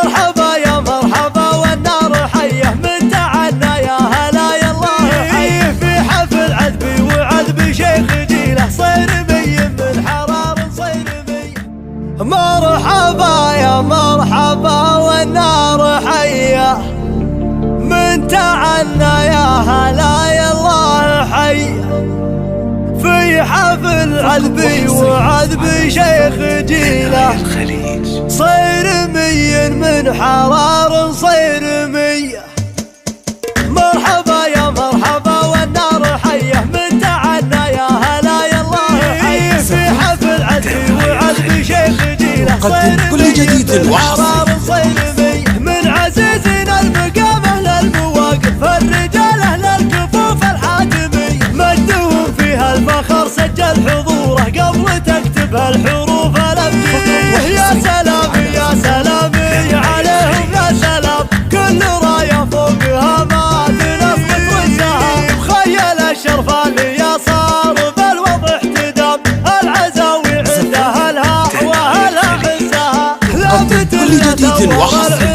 مرحبا يا مرحبا والنار حيه من تعنا يا هلا يا الله حي في حفل عذبي وعذبي شيخ جيله صيرمي من حرار صيرمي. مرحبا يا مرحبا والنار حيه من تعنا يا هلا يا الله حي في حفل عذبي وعذبي شيخ جيله صيرمي من حرار صيرمي. مرحبا يا مرحبا والنار حيه من تعنا يا هلا يا الله حي في حفل عذبي وعذبي شيخ جيله صيرمي من حرار صيرمي. من عزيزنا المقام اهل المواقف الرجال اهل الكفوف الحاتمي مجدهم فيها الفخر سجل حضوره قبل تكتب الحروف الابجديه. يا سلام يا سلام عليهم يا سلام كل رايه فوقها ما تنسقط والسهام. خيل الشرف اليسار بالوضع احتدام العزاوي عندها الها واهلها حسها لا كل جديد وحصري